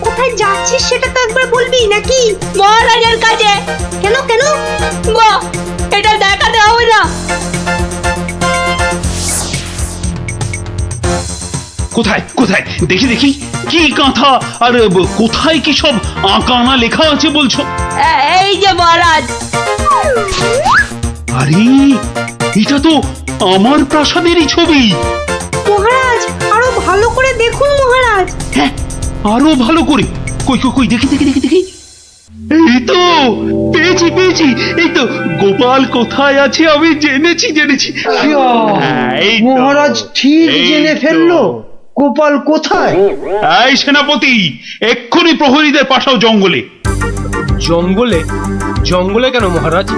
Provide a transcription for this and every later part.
কোথায় যাচ্ছিস সেটা তো একবার বলবি নাকি? মহারাজের কাছে। কেন কেন? মা, এটা দেখাতে হবে না। কোথায় কোথায় দেখি দেখি, কি কাঁথা আর কোথায় কি সব আঁকানা লেখা আছে বলছো? এই যে মহারাজ। আরে এটা তো আমার প্রাসাদেরই ছবি। মহারাজ আরো ভালো করে দেখুন মহারাজ। হ্যাঁ, আরো ভালো করে। কই কই কই দেখি দেখি দেখি দেখি। এই তো পেয়েছি পেয়েছি, এই তো গোপাল কোথায় আছে আমি জেনেছি জেনেছি। হ্যাঁ, এই তো, মহারাজ ঠিক এই জেনে তো। ফেললো গোপাল কোথায়। এই সেনাপতি, এক্ষুনি প্রহরীদের পাঠাও জঙ্গলে। জঙ্গলে? জঙ্গলে কেন মহারাজ?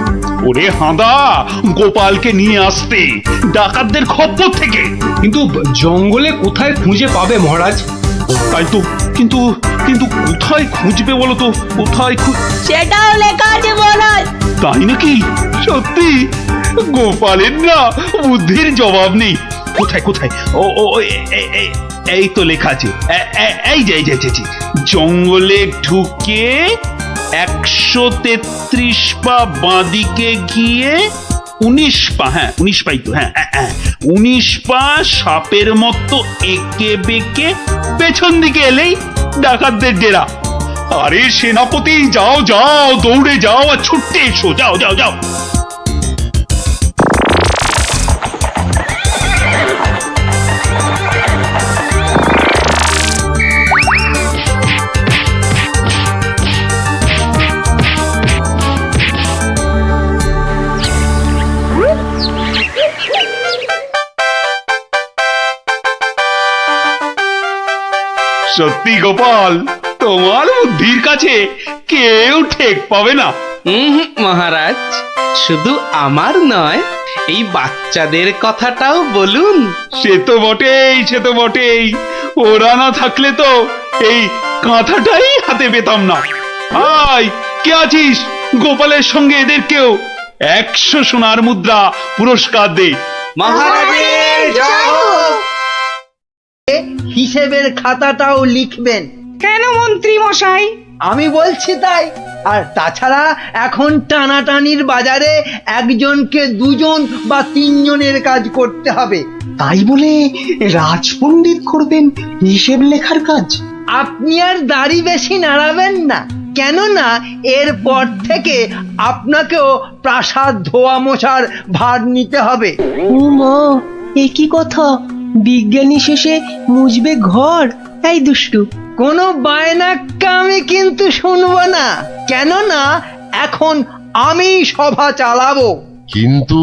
ওরে হাঁদা, গোপালকে নিয়ে আসতে ডাকাতদের খপ্পর থেকে। কিন্তু জঙ্গলে কোথায় খুঁজে পাবে মহারাজ? তাই তো, কিন্তু কিন্তু কোথায় খুঁজবে বলো তো? কোথায় সেটাও লেখা আছে মহারাজ। তাই নাকি? সত্যি? গোপালের না বুদ্ধির জবাব নেই। কোথায় কোথায়? ও ও এই তো লেখা আছে। এই যে এই যে এই যে, জঙ্গলে ঢুকে 133 পা বাঁদিকে গিয়ে 19 পা, হ্যাঁ 19 পাই তো, হ্যাঁ 19 পা সাপের মতো এঁকে বেঁকে পেছন দিকে এলেই ডাকাতদের ডেরা। আরে সেনাপতি, যাও যাও, দৌড়ে যাও আর ছুটতে এসো, যাও যাও যাও। সত্যি গোপাল, তোমার বুদ্ধির কাছে কেউ ঠেক পাবে না। মহারাজ, শুধু আমার নয়, এই বাচ্চাদের কথাটাও বলুন। সে তো বটেই, সে তো বটেই। ওরা না থাকলে তো এই কাঁথাটাই হাতে পেতাম না। আয়, কে আছিস? গোপালের সঙ্গে এদেরকেও 100 সোনার মুদ্রা পুরস্কার দে। মহারাজের জয় হোক। হিসেবের খাতাটাও লিখবেন। কেন মন্ত্রী মশাই? আমি বলছি তাই। আর তাছাড়া এখন টানাটানির বাজারে একজনকে 2 জন বা 3 জনের কাজ করতে হবে। তাই বলে রাজপণ্ডিত করবেন হিসেব লেখার কাজ? আপনি আর দাড়ি বেশি নাড়াবেন না, কেননা এরপর থেকে আপনাকেও প্রাসাদ ধোয়া মোছার ভার নিতে হবে। ও মা, এ কি কথা! বিজ্ঞানী শেষে মুজবে ঘর? এই দুষ্টু, কোনো বায়নাক্কা আমি কিন্তু শুনবো না, কেননা এখন আমি সভা চালাবো। কিন্তু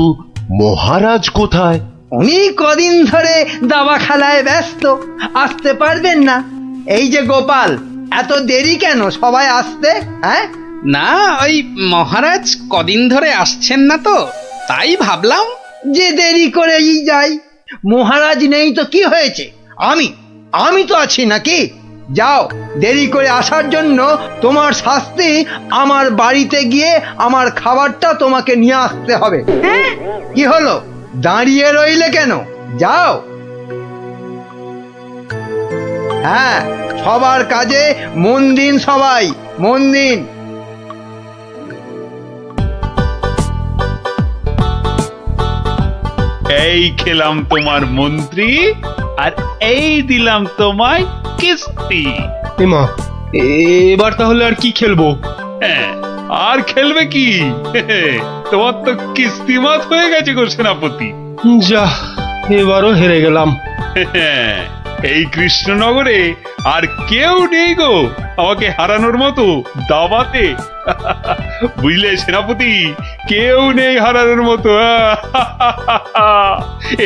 মহারাজ কোথায়? উনি কদিন ধরে দাবা খেলায় ব্যস্ত, আসতে পারবেন না। এই যে গোপাল, এত দেরি কেন সবাই আসতে? হ্যাঁ, না, ওই মহারাজ কদিন ধরে আসছেন না তো, তাই ভাবলাম। যে দেরি করেই যাই। মহারাজ নেই তো কি হয়েছে? আমি তো আছি নাকি? যাও, দেরি করে আসার জন্য তোমার শাস্তি আমার বাড়িতে গিয়ে আমার খাবারটা তোমাকে নিয়ে আসতে হবে। কি হলো, দাঁড়িয়ে রইলে কেন? যাও। হ্যাঁ, সবার কাজে মন দিন, সবাই মন দিন। এই খেলাম তোমার মন্ত্রী, আর এই দিলাম তোমায় কিস্তি। এমা, এবার তাহলে আর কি খেলবো? হ্যাঁ, আর খেলবে কি? তোমার তো কিস্তিমাত হয়ে গেছে গো সেনাপতি। যা, এবারও হেরে গেলাম। এই কৃষ্ণনগরে আর কেউ নেই গো আমাকে হারানোর মতো দাবাতে। বুঝলে সেনাপতি, কেউ নেই হারানোর মতো।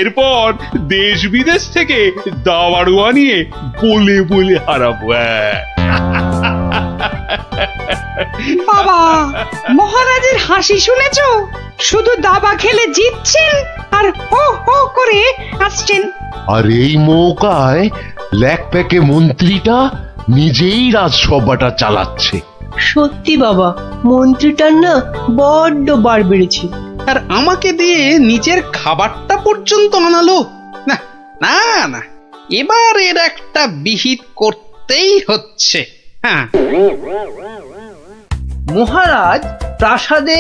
এরপর দেশ বিদেশ থেকে দাবাড়ুয়া নিয়ে বলে বলে হারাবো। বাবা, মহারাজের হাসি শুনেছো? শুধু দাবা খেলে জিতছেন আর হো হো করে আসছেন। আর এই মৌকায় ল্যাকপ্যাকে মন্ত্রীটা নিজেই রাজসভাটা চালাচ্ছে। সত্যি বাবা, মন্ত্রীটার না বড্ড বার বেড়েছে। আর আমাকে দিয়ে নিজের খাবারটা পর্যন্ত আনালো। না না না, এবার এর একটা বিহিত করতে করতেই হচ্ছে। হ্যাঁ, মহারাজ, প্রাসাদে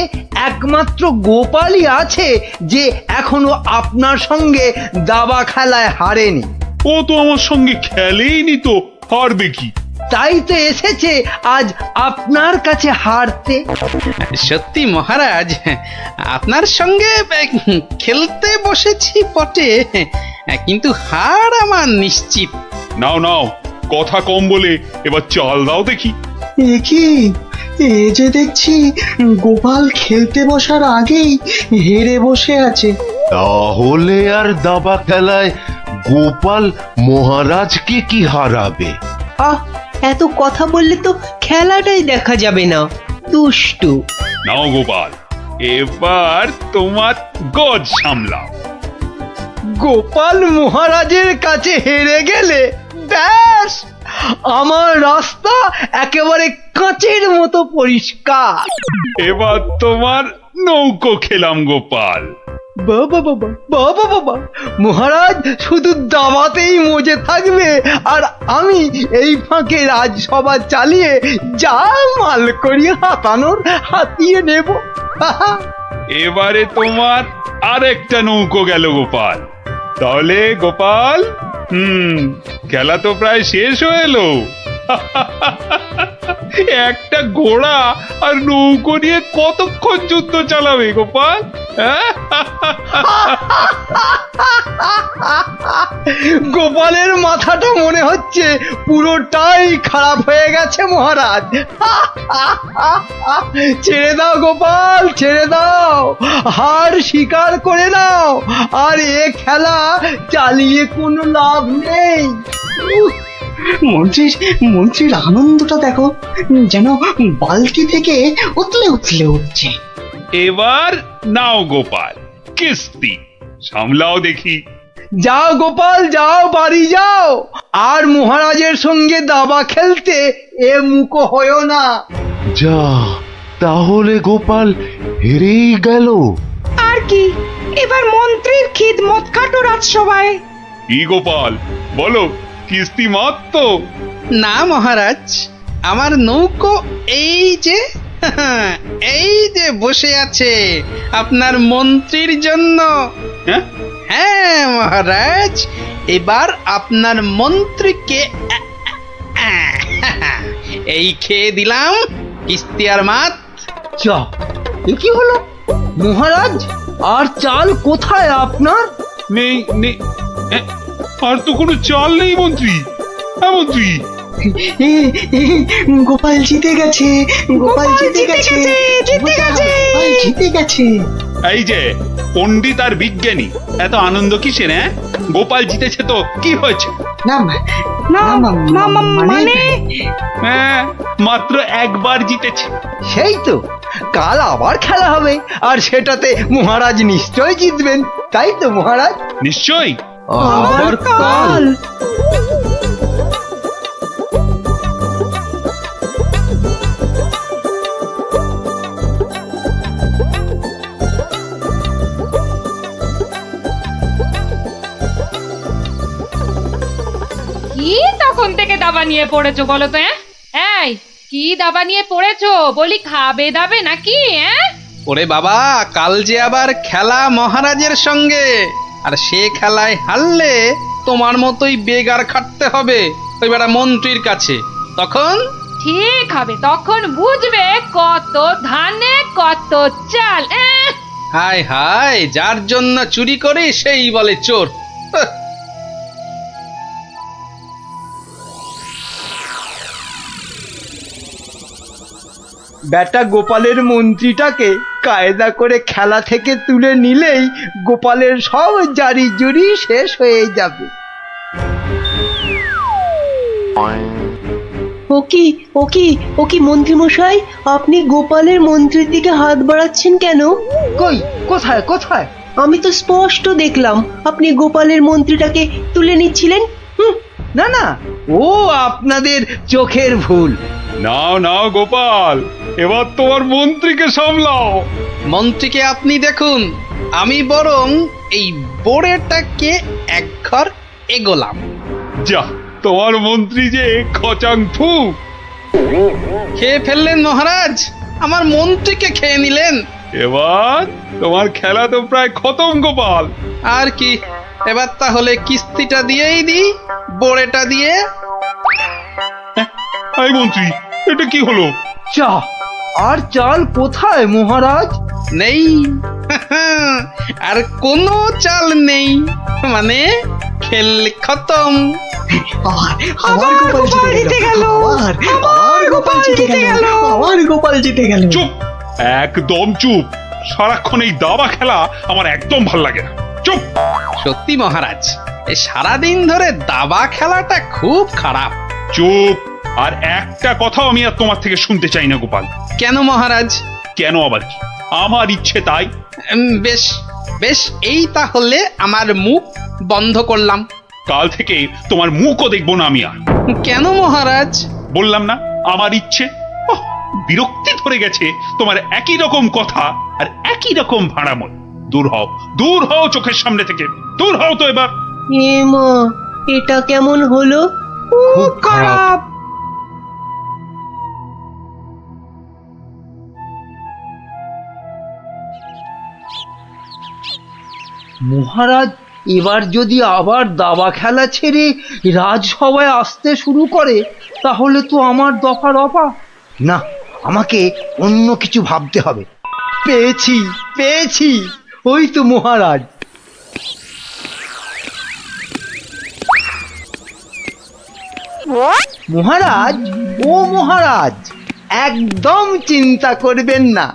একমাত্র গোপালই আছে যে এখনো আপনার সঙ্গে দাবা খেলায় হারেনি। ও তো আমার সঙ্গে খেলেইনি, তো হারবে কি? তাই তো এসেছে আজ আপনার কাছে হারতে। সত্যি মহারাজ, আপনার সঙ্গে খেলতে বসেছি বটে, কিন্তু হার আমার নিশ্চিত। নাও নাও, কথা কম বলে এবার চাল দাও দেখি। এ কি, এ যে দেখছি গোপাল খেলতে বসার আগেই হেরে বসে আছে। তাহলে আর দাবা খেলায় গোপাল মহারাজকে কি হারাবে? আহ, এত কথা বললে তো খেলাটাই দেখা যাবে না, দুষ্টু। নাও গোপাল, এবার তোমার গজ সামলাও। গোপাল মহারাজের কাছে হেরে গেলে ব্যাস, আমার রাস্তা একেবারে কাঁচের মতো পরিষ্কার। এবার তোমার নৌকো খেলাম গোপাল। বাবা বাবা বাবা বাবা, মহারাজ শুধু দাবাতেই মজে থাকবে আর আমি এই ফাঁকে রাজসভা চালিয়ে যা মাল করিয়ে হাতানোর হাতিয়ে নেব। এবারে তোমার আরেকটা নৌকো গেল গোপাল। তাহলে গোপাল, খেলা তো প্রায় শেষ হয়ে এলো। একটা ঘোড়া আর নৌকো নিয়ে কতক্ষণ যুদ্ধ চালাবে গোপাল? গোপালের মাথাটা মনে হচ্ছে পুরোটাই খারাপ হয়ে গেছে মহারাজ। ছেড়ে দাও গোপাল, ছেড়ে দাও, হার স্বীকার করে নাও, আর এ খেলা চালিয়ে কোনো লাভ নেই। মন্ত্রীর আনন্দটা দেখো, যেন বালতি থেকে উতলে উতলে উঠছে। এবার নাও গোপাল, কিস্তি সামলাও দেখি। যাও গোপাল যাও, বাড়ি যাও, আর মহারাজের সঙ্গে দাবা খেলতে এ মুখো হয়েও না। যা, তাহলে গোপাল হেরেই গেল। আর কি, এবার মন্ত্রীর খিদমত কাটো রাজসভায়। কি গোপাল, বলো, কিস্তি মত তো? না মহারাজ, আমার নৌকো এই যে এই যে বসে আছে আপনার মন্ত্রীর জন্য। হ্যাঁ, হ্যাঁ মহারাজ, এবার আপনার মন্ত্রীকে এই খেয়ে দিলাম কিস্তি আর মাত। যা, এ কি হলো মহারাজ? আর চাল কোথায় আপনার? নেই নেই, আর তো কোনো চাল নেই মন্ত্রী। হ্যাঁ মন্ত্রী, গোপাল জিতে গেছে, গোপাল জিতে গেছে, গোপাল জিতে গেছে। এই যে পণ্ডিত আর বিজ্ঞানী, এত আনন্দ কিসের? গোপাল জিতেছে তো কি হয়েছে? না মানে হ্যাঁ, মাত্র একবার জিতেছে। সেই তো, কাল আবার খেলা হবে, আর সেটাতে মহারাজ নিশ্চয় জিতবেন, তাই তো মহারাজ? নিশ্চয়ই। আবার কাল। কি তখন থেকে দাবা নিয়ে পড়েছো বলো তো? এই কি দাবা নিয়ে পড়েছো? বলি খাবে দাবে নাকি? ওরে বাবা, কাল যে আবার খেলা মহারাজের সঙ্গে, আর সে খেলায় হারলে তোমার মতোই বেগার খাটতে হবে ওই বেটা মন্ত্রীর কাছে। তখন ঠিক হবে, তখন বুঝবে কত ধানে কত চাল। হায় হায়, যার জন্য চুরি করি সেই বলে চোর। বেটা গোপালের মন্ত্রীটাকে কায়দা করে খেলা থেকে তুলে নিলেই গোপালের সব জারি জুরি শেষ হয়ে যাবে। ও কি মন্ত্রী মশাই, আপনি গোপালের মন্ত্রীর দিকে হাত বাড়াচ্ছেন কেন? কই, কোথায় কোথায়? আমি তো স্পষ্ট দেখলাম আপনি গোপালের মন্ত্রীটাকে তুলে নিচ্ছিলেন। না না, ও আপনাদের চোখের ভুল। নাও নাও গোপাল, এবার তোমার মন্ত্রীকে সামলাও। মন্ত্রীকে আপনি দেখুন, আমি বরং এই বোড়েটাকে এক ঘর এগোলাম। যা, তোমার মন্ত্রী যে খচাং ফু। খেয়ে ফেললেন মহারাজ, আমার মন্ত্রীকে খেয়ে নিলেন। এবার তোমার খেলা তো প্রায় খতম গোপাল। আর কি, এবার তাহলে কিস্তিটা দিয়েই দিই, বোড়েটা দিয়ে। এই মন্ত্রী, এটা কি হলো? চা আর চাল কোথায় মহারাজ? নেই। আর কোনো চাল নেই, মানে খেল খতম। আবার গোপাল জিতে গেল। আবার গোপাল জিতে গেল। আবার গোপাল জিতে গেল। চুপ, একদম চুপ। সারাক্ষণ এই দাবা খেলা আমার একদম ভাল লাগে না। চুপ। সত্যি মহারাজ, এই সারাদিন ধরে দাবা খেলাটা খুব খারাপ। চুপ। আর একটা কথাও আমি আর তোমার থেকে শুনতে চাই না গোপাল। কেন মহারাজ? কেন আবার কি? আমার ইচ্ছে তাই। বেশ বেশ, এই তাহলে আমার মুখ বন্ধ করলাম। কাল থেকে তোমার মুখও দেখবো না আমি আর। কেন মহারাজ? বললাম না, আমার ইচ্ছে। ওহ, বিরক্তি ধরে গেছে তোমার একই রকম কথা আর একই রকম ভাড়াময়। দূর হও, দূর হও চোখের সামনে থেকে। দূর হও তো এবার। মা, এটা কেমন হলো? খুব খারাপ। মহারাজ এবার যদি আবার দাবা খেলা ছেড়ে রাজসভায় আসতে শুরু করে তাহলে তো আমার দফা রফা। না, আমাকে অন্য কিছু ভাবতে হবে। পেয়েছি পেয়েছি, ওই তো মহারাজ। মহারাজ, ও মহারাজ, একদম চিন্তা করবেন না,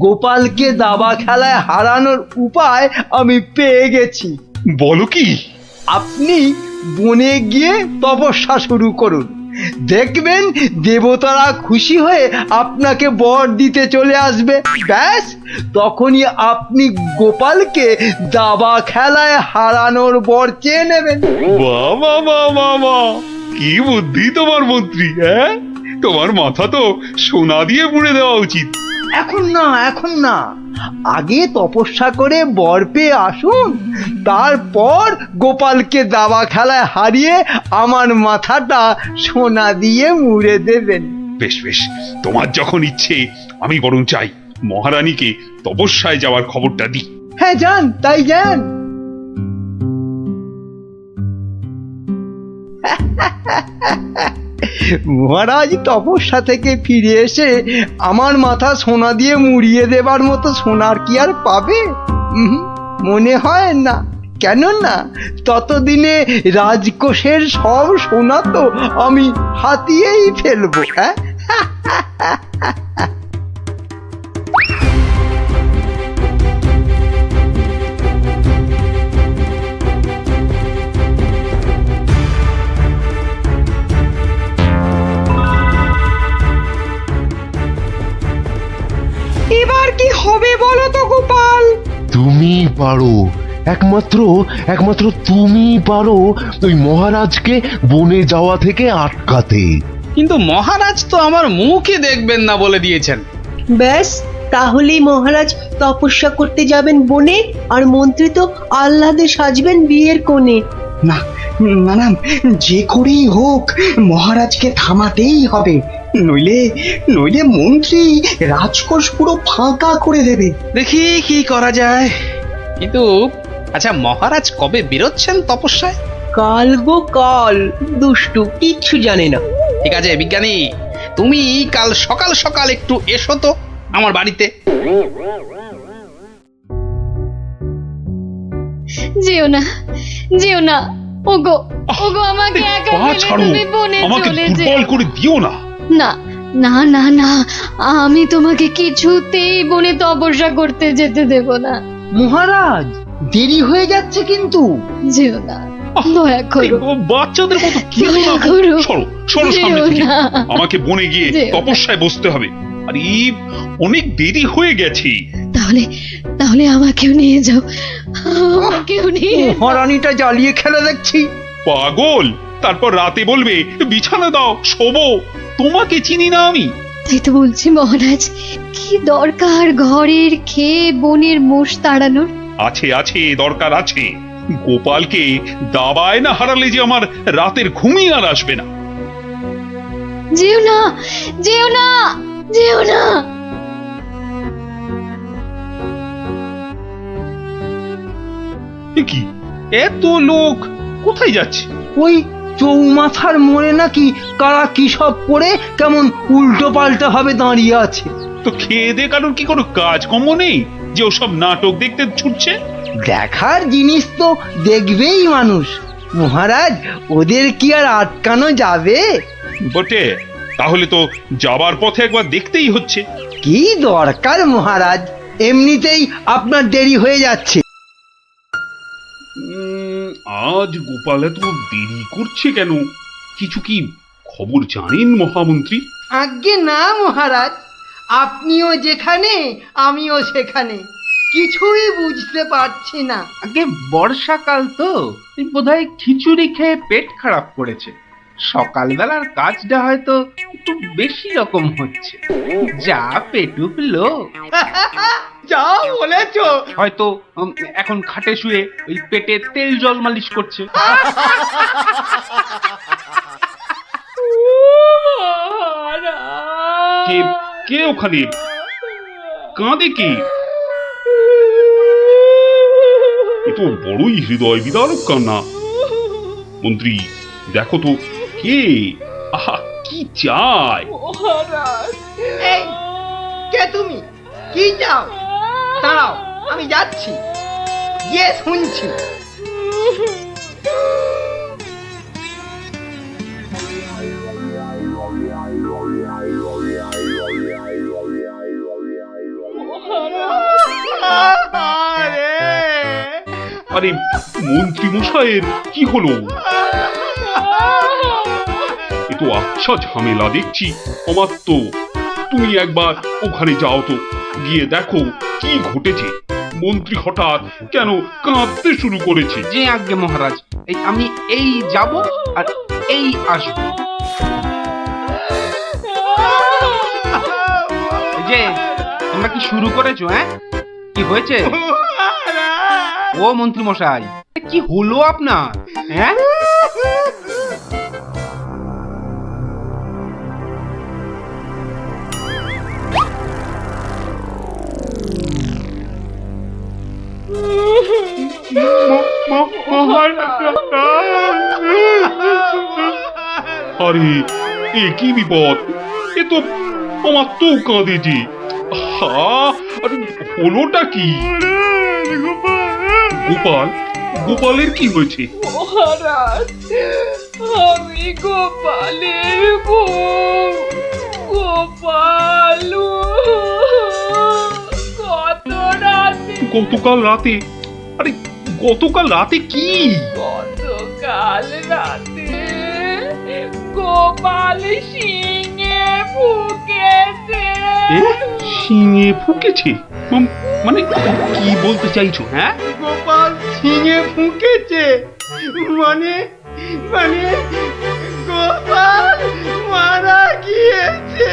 গোপালকে দাবা খেলায় হারানোর উপায় আমি পেয়ে গেছি। বলো কি? আপনি বনে গিয়ে তপস্যা শুরু করুন, দেখবেন দেবতারা খুশি হয়ে আপনাকে বর দিতে চলে আসবে। ব্যাস, তখনই আপনি গোপালকে দাবা খেলায় হারানোর বর চেয়ে নেবেন। বাবা বাবা বাবা, কি বুদ্ধি তোমার মন্ত্রী! হ্যাঁ, তোমার মাথা তো সোনা দিয়ে মুড়ে দেওয়া উচিত। এখন না, এখন না, আগে তপস্যা করে বর পেয়ে আসুন, তারপর গোপালকে দাবা খেলায় হারিয়ে আমার মাথাটা সোনা দিয়ে মুড়ে দেবেন। বেশ বেশ, তোমার যখন ইচ্ছে, আমি বরং চাই মহারানীকে তপস্যায় যাওয়ার খবরটা দিই। হ্যাঁ, যান, তাই যান। মহারাজ তপস্যা থেকে ফিরে এসে আমার মাথা সোনা দিয়ে মুড়িয়ে দেবার মতো সোনার কি আর পাবে? মনে হয় না। কেননা ততদিনে রাজকোষের সব সোনা তো আমি হাতিয়েই ফেলবো। হ্যাঁ, এবার কি হবে বলো তো গোপাল? তুমি পারো, একমাত্র তুমি পারো ওই মহারাজকে বনে যাওয়া থেকে আটকাতে। কিন্তু মহারাজ তো আমার মুখই দেখবেন না বলে দিয়েছেন। ব্যাস, তাহলেই মহারাজ তপস্যা করতে যাবেন বনে, আর মন্ত্রী তো আহ্লাদে সাজবেন বিয়ের কোণে। না না না, যে করেই হোক মহারাজকে থামাতেই হবে, নইলে নইলে মন্ত্রী রাজকোষ পুরো ফাঁকা করে দেবে। দেখি কি করা যায়। কিন্তু আচ্ছা, মহারাজ কবে বেরোচ্ছেন তপস্যায়? কাল গো কাল, দুষ্টু কিচ্ছু জানে না। ঠিক আছে বিজ্ঞানী, তুমি কাল সকাল সকাল একটু এসো তো আমার বাড়িতে। যেও না, যেও না, ওগো ওগো, আমাকে একা পা ফেলে ছাড়ো, তুমি বনে আমাকে চলে দুর্বল যেও করে দিও না। না। না না না, আমি তোমাকে কিছুতেই বনে তপস্যা করতে যেতে দেব না। মহারাজ, দেরি হয়ে যাচ্ছে কিন্তু। যেও না, দয়া করো। ও বাচ্চাদের মতো কি হলো? দয়া করো। সরো সরো সামনে যেও থেকে। না। আমাকে বনে গিয়ে যেও না। তপস্যায় বসতে হবে। আর এই অনেক দেরি হয়ে গেছে। তাহলে তাহলে আমাকেও নিয়ে যাও, আমাকেও নিয়ে যাও। মহারানীটা জ্বালিয়ে খেলা দেখছি। পাগল! তারপর রাতে বলবে বিছানা দাও, শোবো। তোমাকে চিনি না আমি। তাই তো বলছি মহারাজ, কি দরকার ঘরের খেয়ে বনের মোষ তাড়ানোর? আছে আছে, দরকার আছে। গোপালকে দাবায় না হারালে যে আমার রাতের ঘুমই আর আসবে না। যেও না, যেও না, যেও না। এ কি, এত লোক কোথায় যাচ্ছে? ওই চৌমাথার মোড়ে নাকি কারা কি সব করে কেমন উল্টো পাল্টা ভাবে দাঁড়িয়ে আছে। তো খেয়ে দে কারণ কি কোনো কাজকর্ম নেই যে ওসব নাটক দেখতে ছুটছে? দেখার জিনিস তো দেখবেই মানুষ মহারাজ, ওদের কি আর আটকানো যাবে? বটে, তাহলে তো যাবার পথে একবার দেখতেই হচ্ছে। কি দরকার মহারাজ, এমনিতেই আপনার দেরি হয়ে যাচ্ছে। আজ গোপাল এত দেরি করছে কেন? কিছু কি খবর জানেন মহামন্ত্রী? আজ্ঞে না মহারাজ, আপনিও যেখানে আমিও সেখানে, কিছুই বুঝতে পারছি না। আগে বর্ষাকাল তো বোধহয় খিচুড়ি খেয়ে পেট খারাপ করেছে। সকালবেলার কাজটা হয়তো একটু বেশি রকম হচ্ছে, যা পেটুক লোক। যা বলেছো। হয়তো এখন খাটে শুয়ে ওই পেটে তেল জল মালিশ করছে। কে কে ওখানে কাঁদে? কে? এ তো বড়ই হৃদয় বিদারক কান্না। মন্ত্রী, দেখো তো কে? আহা, কি চায়? এই, কে তুমি? কি চাও? দাঁড়াও, আমি যাচ্ছি, গিয়ে শুনছি। আরে মন্ত্রী মশাইয়ের কি হলো? এ তো আচ্ছা ঝামেলা দেখছি। অমাত্য, তুমি একবার ওখানে যাও তো, গিয়ে দেখো কি ঘটেছে। মন্ত্রী হঠাৎ কেন কাঁদতে শুরু করেছে? যে আজ্ঞে মহারাজ, আমি এই যাব আর এই আসবো। যে তোমরা কি শুরু করেছো? হ্যাঁ, কি হয়েছে? ও মন্ত্রী মশাই, কি হলো আপনার? হ্যাঁ, আরে এ কি বিপদ! এ তো আমার তো কাঁদে যে। আরে হলোটা কি? গোপাল, গোপালের কি হয়েছে? মহারাজ, আমি গোপালের বউ। গোপাল কত রাতে, গতকাল রাতে? আরে গতকাল রাতে কি? গতকাল রাতে গোপাল শিঙে ফুকেছে। শিঙে ফুকেছে? মানে কি বলতে চাইছো? হ্যাঁ, গোপাল ছিঙে ফুঁকেছে মানে মানে গোপাল মারা গিয়েছে।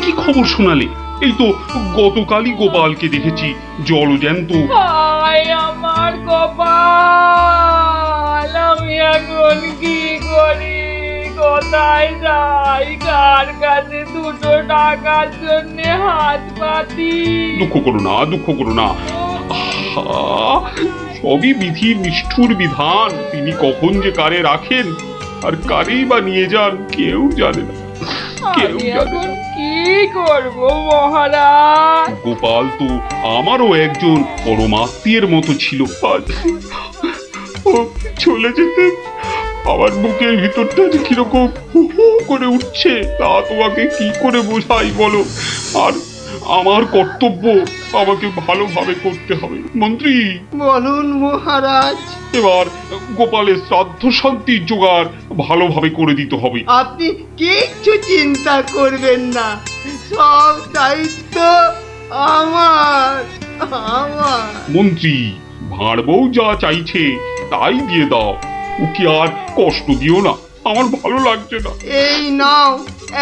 কি খবর শোনালে? এই তো গতকালই গোপালকে দেখেছি জলজ্যান্ত। হায় আমার গোপাল, আমি এখন কি করি? কোথায় যাই? কার কাছে দুটো টাকার জন্য হাত পাতি? দুঃখ করো না, দুঃখ করো না। আহা, সবই বিধির নিষ্ঠুর বিধান। তিনি কখন যে কারে রাখেন আর কারেই বা নিয়ে যান কেউ জানে না, কেউ আমি জানে এখন না। কি করব মহারাজ? গোপাল তো আমারও একজন পরমাত্মীয়ের মতো ছিল। আজ ও চলে যেতে আমার বুকের ভিতরটা যে কিরকম হু হু করে উঠছে তা তোমাকে কি করে বোঝাই বলো। আর আমার কর্তব্য আমাকে ভালোভাবে করতে হবে। মন্ত্রী, বলুন মহারাজ। এবার গোপালের শ্রাদ্ধ শান্তির জোগাড় ভালোভাবে করে দিতে হবে। আপনি কিচ্ছু চিন্তা করবেন না, সব দায়িত্ব আমার আমার। মন্ত্রী, ভাঁড় বউ যা চাইছে তাই দিয়ে দাও, ওকে আর কষ্ট দিও না, আমার ভালো লাগছে না। এই নাও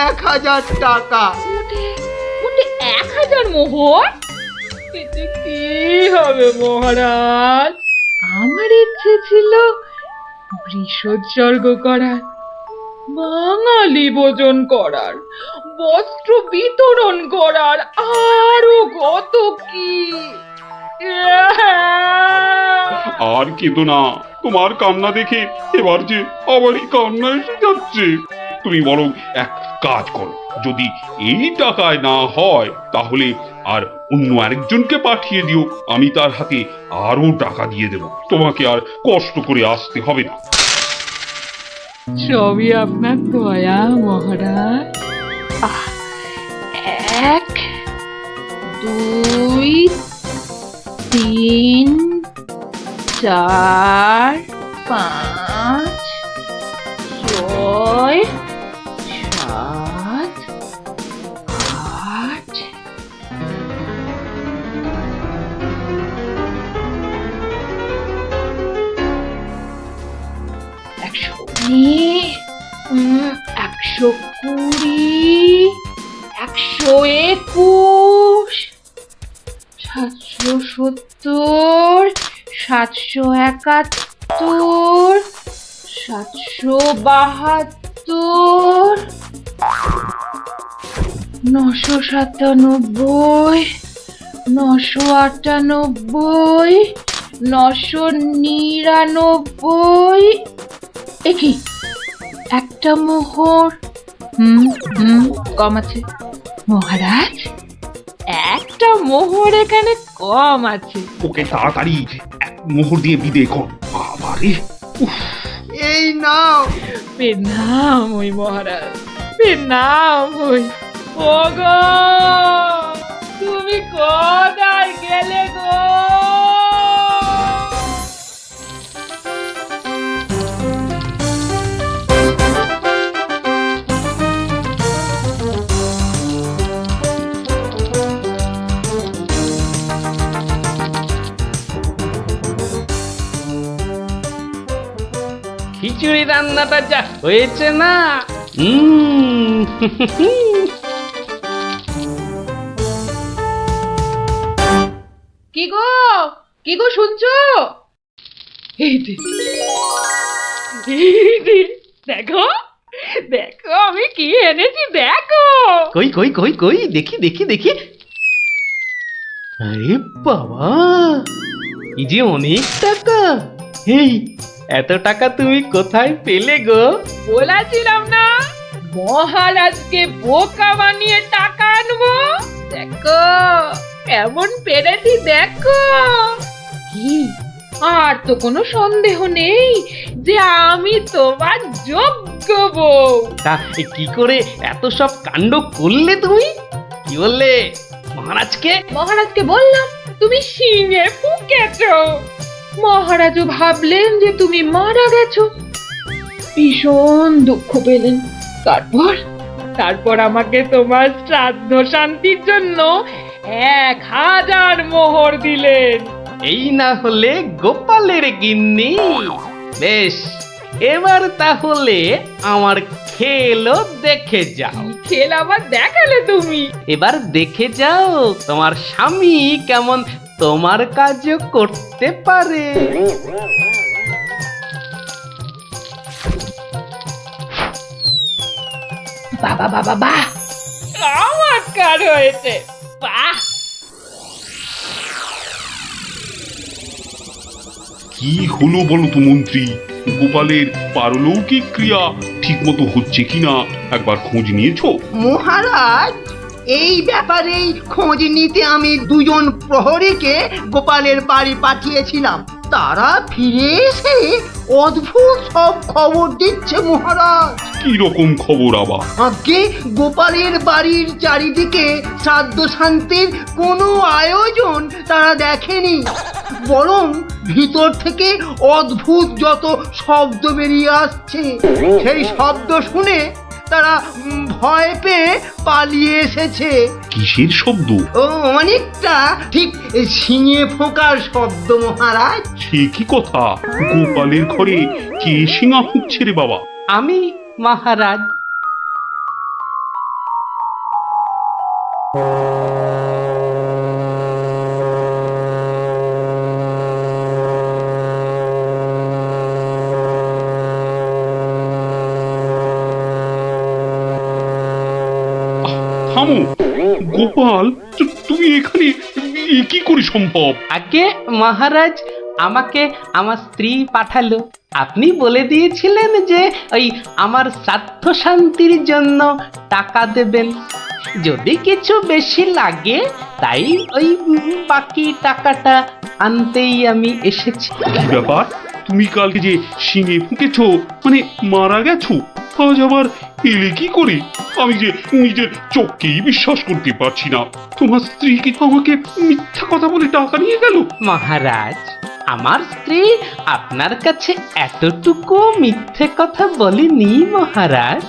1000 টাকা। মোটে 1000 মোহর? কিন্তু কি হবে মহারাজ? আমার ইচ্ছে ছিল বৃষোৎসর্গ করার, বাঙালি ভোজন করার, বস্ত্র বিতরণ করার, আরো কত কি। আর কেঁদো না, তোমার কান্না দেখে এবার যে আমারই কান্না এসে যাচ্ছে। তুমি বরং এক কাজ করো, যদি এই টাকায় না হয় তাহলে আর অন্য আরেকজনকে পাঠিয়ে দিও, আমি তার হাতে আরো টাকা দিয়ে দেব, তোমাকে আর কষ্ট করে আসতে হবে না। সবই আপনার দয়া মহারাজ। 1 2 3 4 5 6 7 8 119 120 121 770 771 772 997 998 999। একি একটা মোহর, কম আছে মহারাজ, একটা মোহর এখানে কম আছে। ওকে তাড়াতাড়ি এক মোহর দিয়ে বিদে কর। বাবারে, এই নাও। প্রণাম ওই মহারাজ, প্রণাম ওই। ওগো, তুমি কোথায় গেলে গো? খিচুড়ি রান্নাটা যা হয়েছে না, কি গো, কি গো শুনছো? এই যে, দেখো দেখো আমি কি এনেছি, দেখো। কই কই কই কই, দেখি দেখি দেখি। আরে বাবা, এই যে অনেক টাকা। এই এত টাকা তুমি কোথায় পেলে গো? বলেছিলাম না মহারাজকে বোকা বানিয়ে টাকা আনবো। দেখো কেমন পেরেছি, দেখো। কি আর তো কোনো সন্দেহ নেই যে আমি তোমার যোগ্য বউ। তা কি করে এত সব কাণ্ড করলে তুমি? কি বললে মহারাজকে? মহারাজকে বললাম তুমি শিঙে ফুকেছো। মহারাজও ভাবলেন যে তুমি মারা গেছো, ভীষণ দুঃখ পেলেন। তারপর আমাকে তোমার শ্রাদ্ধ শান্তির জন্য 1000 মোহর দিলেন। এই না হলে গোপালের গিন্নি। বেশ, এবার তাহলে আমার খেলও দেখে যাও। খেল আবার দেখালে তুমি? এবার দেখে যাও তোমার স্বামী কেমন তোমার কাজও করতে পারে। বাবা বাবা বাহ, চমৎকার হয়েছে, বাহ। কি হলো বলো তো মন্ত্রী? গোপালের পারলৌকিক ক্রিয়া ঠিক মতো হচ্ছে কিনা একবার খোঁজ নিয়েছো? মহারাজ, এই ব্যাপারেই খোঁজ নিতে আমি 2জন প্রহরীকে গোপালের বাড়ি পাঠিয়েছিলাম। তারা ফিরে এসে অদ্ভুত সব খবর দিচ্ছে মহারাজ। কি রকম খবর আবার? আগে গোপালের বাড়ির চারিদিকে শ্রাদ্ধ শান্তির কোনো আয়োজন তারা দেখেনি, বরং ভিতর থেকে অদ্ভুত যত শব্দ বেরিয়ে আসছে, সেই শব্দ শুনে তারা ভয় পেয়ে পালিয়ে এসেছে। কিসের শব্দ? ও অনেকটা ঠিক শিঙে ফোঁকার শব্দ মহারাজ। সে কি কথা? গোপালের ঘরে কে শিঙা ফুঁকছে রে বাবা? আমি মহারাজ। থামো। গোপাল, তুমি এখানে এ কি করে সম্ভব? আগে মহারাজ আমাকে আমার স্ত্রী পাঠালো। আপনি বলে দিয়েছিলেন যে ওই আমার স্বার্থ শান্তির জন্য টাকা দেবেন, যদি কিছু বেশি লাগে তাই ওই বাকি টাকাটা আনতেই আমি এসেছি। কি ব্যাপার, তুমি কালকে যে শিঙে ফুঁকেছো, মানে মারা গেছো, আজ আবার এলে কি করে? আমি যে নিজের চোখকেই বিশ্বাস করতে পারছি না। তোমার স্ত্রীকে আমাকে মিথ্যা কথা বলে টাকা নিয়ে গেল? মহারাজ, আমার স্ত্রী আপনার কাছে এতটুকু মিথ্যে কথা বলেনি মহারাজ।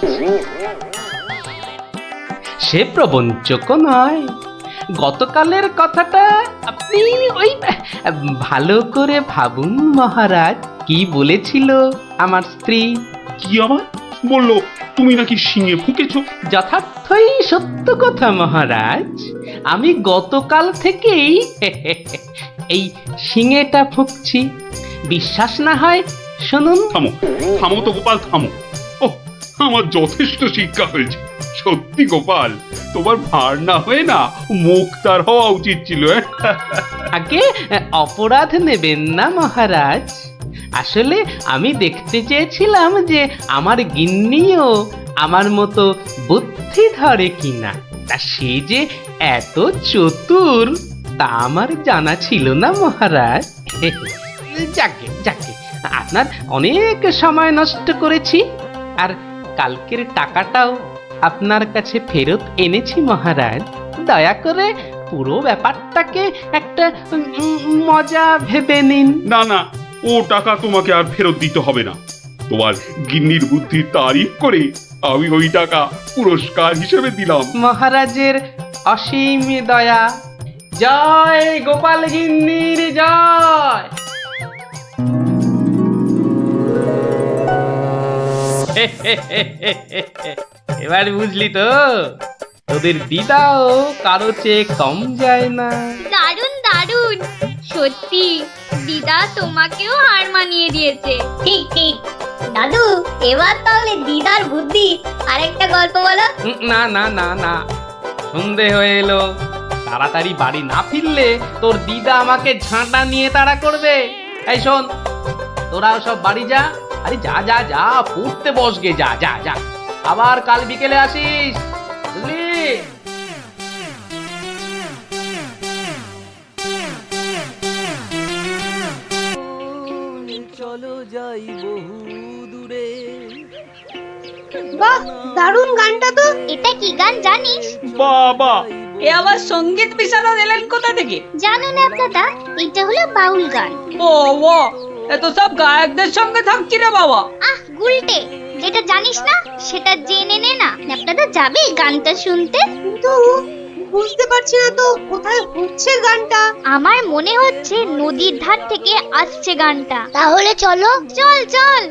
সে প্রবঞ্চক নয়। গতকালের কথাটা আপনি ওই ভালো করে ভাবুন মহারাজ, কি বলেছিল আমার স্ত্রী। কি আবার বললো? তুমি নাকি শিঙে ফুঁকেছো? যথার্থই সত্য কথা মহারাজ। আমি গতকাল থেকেই এই শিঙেটা ফুঁকছি। বিশ্বাস না হয় শুনুন। থামো, থামো তো গোপাল, থামো। ও, আমার যথেষ্ট শিক্ষা হয়েছে। সত্যি গোপাল, তোমার ভার না হয়ে না মুখ তার হওয়া উচিত ছিল। আগে অপরাধ নেবেন না মহারাজ। আসলে আমি দেখতে চেয়েছিলাম যে আমার গিন্নিও আমার মতো বুদ্ধি ধরে কিনা। তা সে যে এত চতুর তা আমার জানা ছিল না মহারাজ। যাকে যাকে, আপনার অনেক সময় নষ্ট করেছি, আর কালকের টাকাটাও আপনার কাছে ফেরত এনেছি মহারাজ। দয়া করে পুরো ব্যাপারটাকে একটা মজা ভেবে নিন। না না, ও টাকা তোমাকে আর ফেরত দিতে হবে না। তোমার গিন্নির বুদ্ধির তারিফ করে আমি ওই টাকা পুরস্কার হিসেবে দিলাম। মহারাজের অসীম দয়া। জয় গোপাল গিন্নির জয়। এবার বুঝলি তো, তোদের দিদাও কারো চেয়ে কম যায় না। দারুণ দারুণ, সত্যি দিদা তোমাকেও হার মানিয়ে দিয়েছে। ঠিক ঠিক দাদু, এবার তাহলে দিদার বুদ্ধি আরেকটা গল্প বলো। না না না না, সন্ধে হয়ে এলো। তাড়াতাড়ি বাড়ি না ফিরলে তোর দিদা আমাকে ঝাঁটা নিয়ে তাড়া করবে। এই শোন, তোরাও সব বাড়ি যা। আরে যা যা যা, পড়তে বসগে, যা যা যা, আবার কাল বিকেলে আসিস, বুঝলি? বাহ, দারুণ গানটা তো। এটা কি গান জানিস? বাবা, এ আবার সঙ্গীত বিশারদ এলেন কোথা থেকে? জানো না দাদা, এটা হলো বাউল গান। ও ও, এত সব গায়কদের সঙ্গে থাকছি রে বাবা। আহ গুলটে, যেটা জানিস না সেটা জেনে নে না। আপনারা যাবে গানটা শুনতে? কিন্তু বুঝতে পারছি না তো কোথায় হচ্ছে গানটা। আমার মনে হচ্ছে নদীর ধার থেকে আসছে গানটা। তাহলে চলো, চল চল।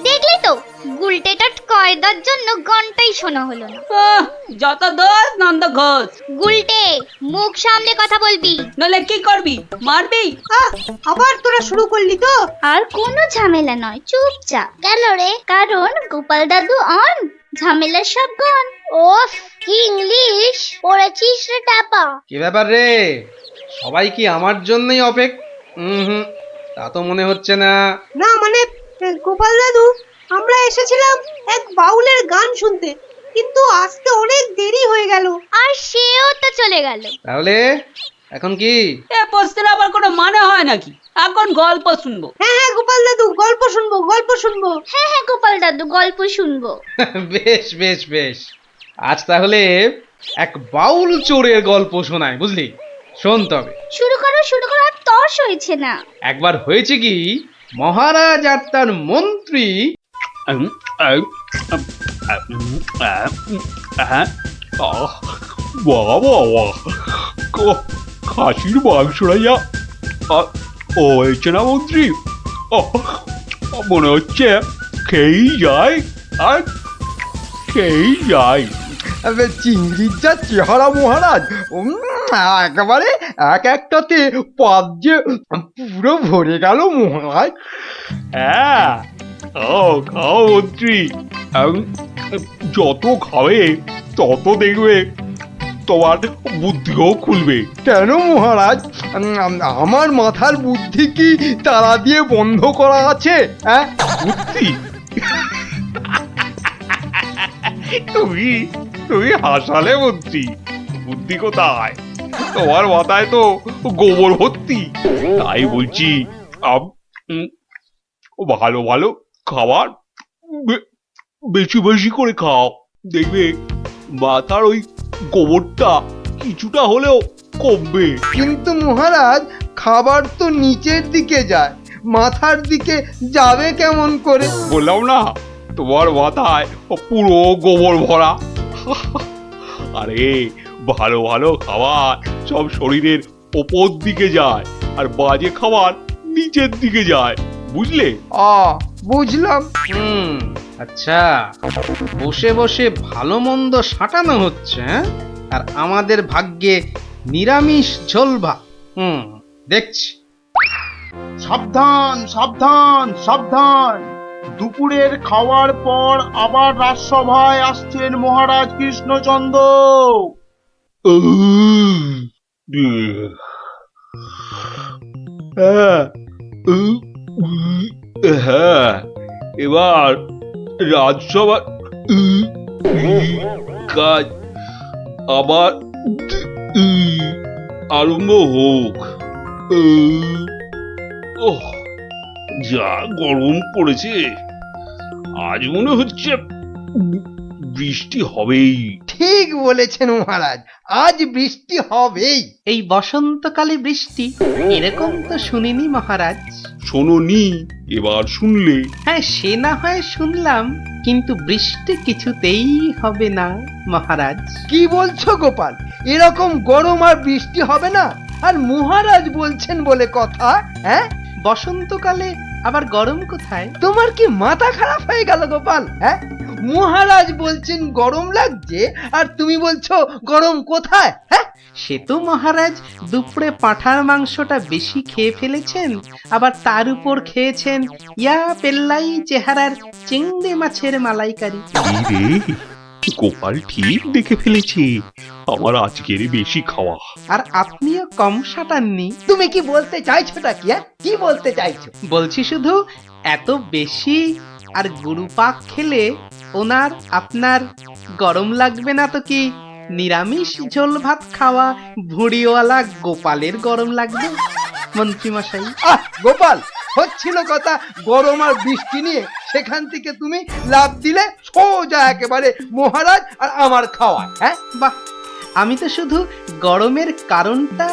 দেখলি তো, গুলটেটা কয়দার জন্য গানটাই শোনা হলো না। যত দোষ নন্দ ঘোষ। গুলটে, মুখ সামলে কথা বলবি, নলে কি করবি? মারবি? আবার তোরা শুরু করলি তো। আর কোনো ঝামেলা নয়, চুপচাপ। কেন রে? কারণ গোপাল দাদু অন, ঝামেলার সব গন। ওফ, কি ইংলিশ পড়েছিস রে টাপা। কি ব্যাপার রে, সবাই কি আমার জন্যই হুম, তা তো মনে হচ্ছে না। না মানে গোপাল দাদু, আমরা এসেছিলাম এক বাউলের গান শুনতে, কিন্তু আসতে অনেক দেরি হয়ে গেল। আর সেও তো চলে গেল। তাহলে এখন কি? এ প্রশ্নের আবার কোনো মানে হয় নাকি? এখন গল্প শুনবো। হ্যাঁ হ্যাঁ গোপাল দাদু, গল্প শুনবো, গল্প শুনবো। হ্যাঁ হ্যাঁ গোপাল দাদু, গল্প শুনবো। বেশ বেশ বেশ, আজ তাহলে এক বাউল চোরের গল্প শোনায়, বুঝলি? শোন তবে। শুরু করো শুরু করো, আর তর্স হয়েছে না। একবার হয়েছে কি, মহারাজ আর তার মন্ত্রী খাসির মাংসটা যা ও হয়েছে না মন্ত্রী, মনে হচ্ছে খেয়েই যায় আর খেয়েই যায়। চিংড়ির যা চেহারা মহারাজ, একেবারে এক একটাতে পাত যে পুরো ভরে গেল মহারাজ। হ্যাঁ, খাও খাও মন্ত্রী, যত খাবে তত দেখবে তোমার বুদ্ধিও খুলবে। কেন মহারাজ, আমার মাথার বুদ্ধি কি তালা দিয়ে বন্ধ করা আছে? হ্যাঁ, বুদ্ধি? তুমি তুমি হাসালে মন্ত্রী, বুদ্ধি কোথায়? তোমার মাথায় তো গোবর ভর্তি। তাই বলছি, ভালো ভালো খাবার বেশি বেশি করে খাও, দেখবে মাথার ওই গোবরটা কিছুটা হলেও কমবে। কিন্তু মহারাজ, খাবার তো নিচের দিকে যায়, মাথার দিকে যাবে কেমন করে? বললাম না, তোমার মাথায় পুরো গোবর ভরা। আরে ভালো ভালো খাবার সব শরীরের ওপর দিকে যায়, আর বাজে খাবার নিচের দিকে যায়, বুঝলে? বুঝলাম। আচ্ছা, বসে বসে ভালো মন্দ সাঁটানো হচ্ছে, হ্যাঁ? আর আমাদের ভাগ্যে নিরামিষ ঝোল ভাত। দেখছি। সাবধান সাবধান সাবধান, দুপুরের খাওয়ার পর আবার রাজসভায় আসছেন মহারাজ কৃষ্ণচন্দ্র। হ্যাঁ, এবার রাজসভা কাজ আবার আরম্ভ হোক। ওহ, যা গরম পড়েছে, আজ মনে হচ্ছে বৃষ্টি হবেই। ঠিক বলেছেন মহারাজ, আজ বৃষ্টি হবেই। এই বসন্তকালে বৃষ্টি, এরকম তো শুনিনি মহারাজ। শোনোনি, এবার শুনলে? হ্যাঁ, সে না হয় শুনলাম, কিন্তু বৃষ্টি কিছুতেই হবে না মহারাজ। কি বলছো গোপাল, এরকম গরম আর বৃষ্টি হবে না? আর মহারাজ বলছেন বলে কথা। হ্যাঁ, বসন্তকালে আবার গরম কোথায়? তোমার কি মাথা খারাপ হয়ে গেল গোপাল? হ্যাঁ, মহারাজ বলছেন গরম লাগছে, আর তুমি বলছো গরম কোথায়? হ্যাঁ, সে তো মহারাজ দুপুরে পাঁঠার মাংসটা বেশি খেয়ে ফেলেছেন, আবার তার উপর খেয়েছেন ইয়া পেল্লাই চেহারার চিংড়ি মাছের মালাইকারি। গোপাল ঠিক দেখে ফেলেছে, আমার আজকের বেশি খাওয়া। আর আপনিও কম সাটাননি। তুমি কি বলতে চাইছোটা কি? কি বলতে চাইছো? বলছি শুধু এত বেশি আর গুরুপাক খেলে ওনার আপনার গরম লাগবে না তো কি নিরামিষ ঝোল ভাত খাওয়া ভুঁড়িওয়ালা গোপালের গরম লাগবে মন্ত্রী মশাই? গোপাল, হচ্ছিল কথা গরম আর বৃষ্টি নিয়ে, সেখান থেকে তুমি লাভ দিলে সোজা একেবারে মহারাজ আর আমার খাওয়া। হ্যাঁ, বাহ, আমি তো শুধু গরমের কারণটা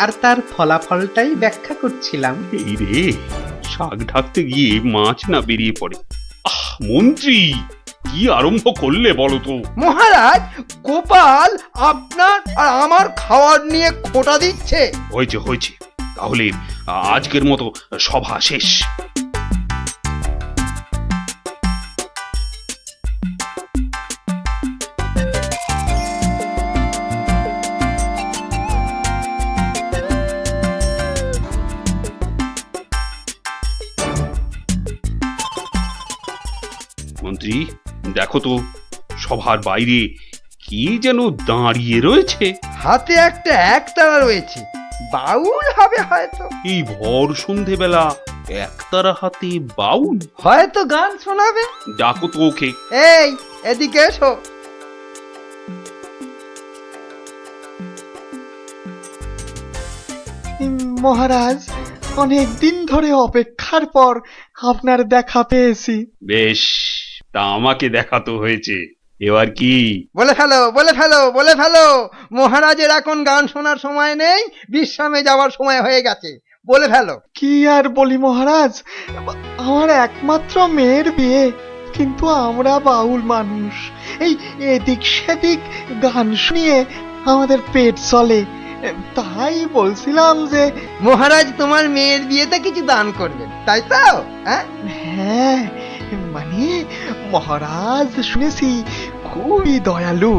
আর তার ফলাফলটাই ব্যাখ্যা করছিলাম। এই রে, শাক ঢাকতে গিয়ে মাছ না বেরিয়ে পড়ে। মন্ত্রী, কি আরম্ভ করলে বলো তো? মহারাজ, গোপাল আপনার আর আমার খাওয়ার নিয়ে খোঁটা দিচ্ছে। হয়েছে হয়েছে, তাহলে আজকের মতো সভা শেষ। মন্ত্রী, দেখো তো সভার বাইরে কি যেন দাঁড়িয়ে রয়েছে। হাতে একটা একতারা রয়েছে, বাউল হবে হয়তো। এই ভর সন্ধেবেলা একতারা হাতে বাউল? হয়তো গান শোনাবে। ডাকো তো ওকে। এই, এদিকে এসো। মহারাজ, অনেক দিন ধরে অপেক্ষার পর আপনার দেখা পেয়েছি। বেশ, তা আমাকে দেখাতো হয়েছে, এবার কি? বলে ফেলো বলে ফেলো বলে ফেলো। মহারাজের এখন গান শোনার সময় নেই, বিশ্রামে যাওয়ার সময় হয়ে গেছে। বলে ফেলো। কি আর বলি মহারাজ, আমার একমাত্র মেয়ের বিয়ে, কিন্তু আমরা বাউল মানুষ, এই এদিক সেদিক গান শুনিয়ে আমাদের পেট চলে। তাই বলছিলাম যে মহারাজ তোমার মেয়ের বিয়েতে কিছু দান করবেন, তাই তো? হ্যাঁ, হ্যাঁ, মানে মহারাজ শুনেছি খুবই দয়ালু,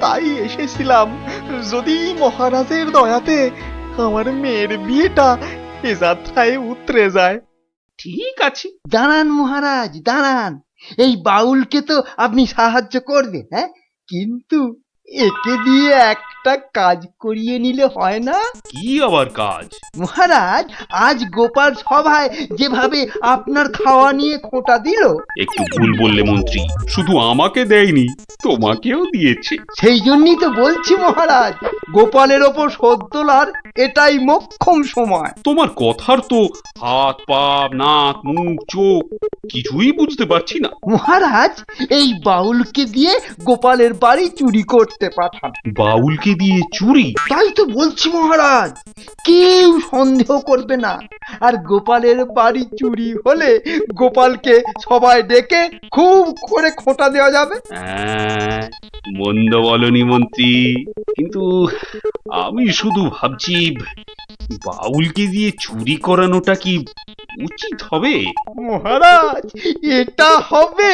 তাই এসেছিলাম। যদি মহারাজের দয়াতে আমার মেয়ের বিয়েটা এ যাত্রায় উতরে যায়। ঠিক আছে। দাঁড়ান মহারাজ, দাঁড়ান। এই বাউলকে তো আপনি সাহায্য করবেন, হ্যাঁ, কিন্তু একে দিয়ে একটা কাজ করিয়ে নিলে হয় না? কি আবার কাজ? মহারাজ, আজ গোপাল সভায় যেভাবে আপনার খাওয়া নিয়ে খোঁটা দিল, একটু ভুল বললে মন্ত্রী, শুধু আমাকে দেয়নি, তোমাকেও দিয়েছে। সেই জন্যই তো বলছি মহারাজ, গোপালের ওপর শোধ তোলার এটাই মোক্ষম সময়। তোমার কথার তো হাত পা নাক মুখ চোখ কিছুই বুঝতে পারছি না। মহারাজ, এই বাউলকে দিয়ে গোপালের বাড়ি চুরি করতে পাঠান। বাউলকে দিয়ে চুরি? তাই তো বলছি মহারাজ, কেউ সন্দেহ করবে না। আর গোপালের বাড়ি চুরি হলে গোপালকে সবাই ডেকে খুব করে খোঁটা দেওয়া যাবে। হ্যাঁ, মন্দ বলনি মন্ত্রী, কিন্তু আমি শুধু ভাবছি বাউলকে দিয়ে চুরি করানোটা কি উচিত হবে? মহারাজ, এটা হবে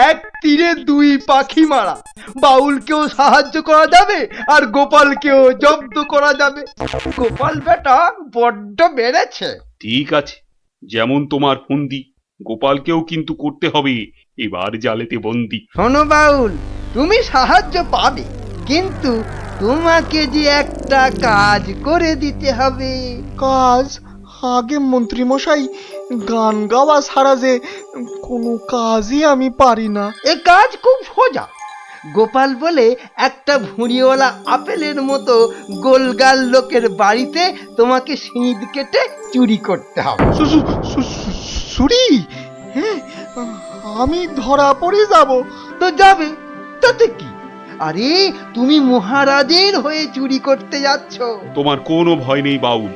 এক তীরে দুই পাখি মারা। বাউলকেও সাহায্য করা যাবে আর গোপালকেও জব্দ করা যাবে। গোপাল বেটা বড্ড বেড়েছে। ঠিক আছে, যেমন তোমার ফন্দি, গোপালকেও কিন্তু করতে হবে এবার জালেতে বন্দি। শোনো বাউল, তুমি সাহায্য পাবে, কিন্তু তোমাকে যে একটা কাজ করে দিতে হবে। কাজ? আগে মন্ত্রী মশাই, গান গাওয়া ছাড়া যে কোনো কাজই আমি পারি না। এ কাজ খুব সোজা। গোপাল বলে একটা ভুঁড়িওয়ালা আপেলের মতো গোলগাল লোকের বাড়িতে তোমাকে সিঁধ কেটে চুরি করতে হবে। চুরি? হ্যাঁ, আমি ধরা পড়ে যাব। তো যাবে, তাতে কি? আরে, তুমি মহারাজের হয়ে চুরি করতে যাচ্ছ। তোমার কোনো ভয় নেই বাউল,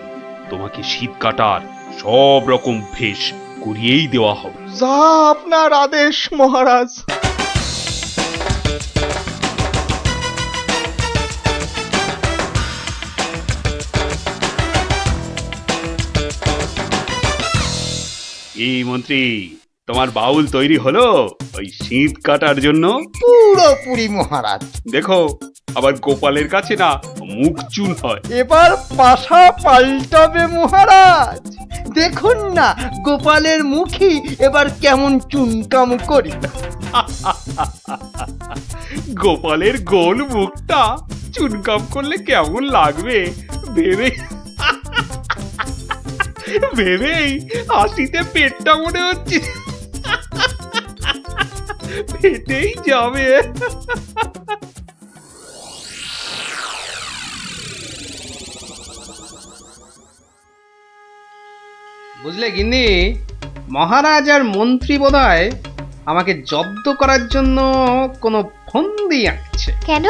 তোমাকে শীত কাটার সব রকম ভেষ করিয়েই দেওয়া হবে। যা আপনার আদেশ মহারাজ। এই মন্ত্রী, তোমার বাউল তৈরি হলো ওই শীত কাটার জন্য? পুরোপুরি মহারাজ। দেখো, আবার গোপালের কাছে না মুখ চুন হয়। এবার পাশা পাল্টাবে মহারাজ। দেখুন না, গোপালের মুখই এবার কেমন চুনকাম করি। গোপালের গোল মুখটা চুনকাম করলে কেমন লাগবে ভেবে ভেবেই হাসিতে পেটটা মনে হচ্ছে ফেটেই যাবে। বুঝলে গিন্নি, মহারাজ আর মন্ত্রী বোধহয় আমাকে জব্দ করার জন্য কোনো ফন্দি আঁকছে। কেন?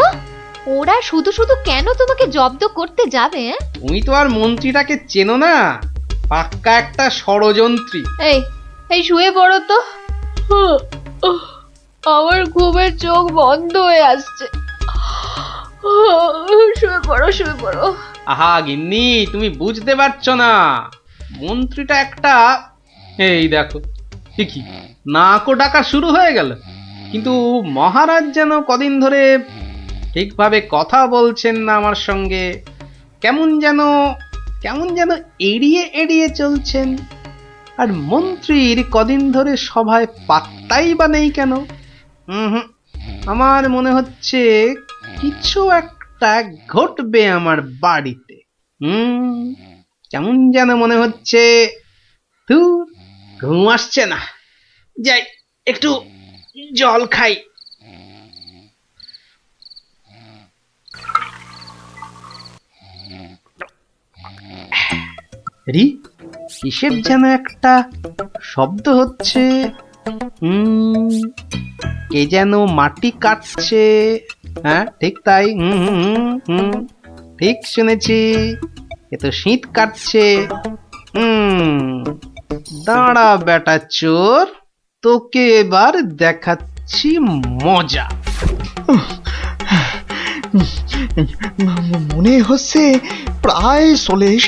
ওরা শুধু শুধু কেন তোমাকে জব্দ করতে যাবে? তুমি তো আর মন্ত্রীটাকে চেনো না, পাক্কা একটা ষড়যন্ত্রী। এই শুয়ে পড়ো তো। আমার ঘুমের চোখ বন্ধ হয়ে আসছে। শুয়ে পড়ো, শুয়ে পড়ো। আহা গিন্নি, তুমি বুঝতে পারছো না, মন্ত্রীটা একটা, এই দেখো কি নাকও ডাকা শুরু হয়ে গেল। কিন্তু মহারাজ যেন কদিন ধরে ঠিকভাবে কথা বলছেন না আমার সঙ্গে, কেমন যেন এড়িয়ে এড়িয়ে চলছেন। আর মন্ত্রীর কদিন ধরে সভায় পাত্তাই বা নেই কেন? আমার মনে হচ্ছে কিছু একটা ঘটবে আমার বাড়িতে। কেমন যেন মনে হচ্ছে। ঘুম আসছে না, যাই একটু জল খাই। কিসের যেন একটা শব্দ হচ্ছে। কে যেন মাটি কাটছে। হ্যাঁ, ঠিক তাই। ঠিক শুনেছি, এ তো শীত কাটছে। দাঁড়া বেটা চোর, তোকে এবার দেখাচ্ছি মজা। মনে হচ্ছে প্রায় চলে এসে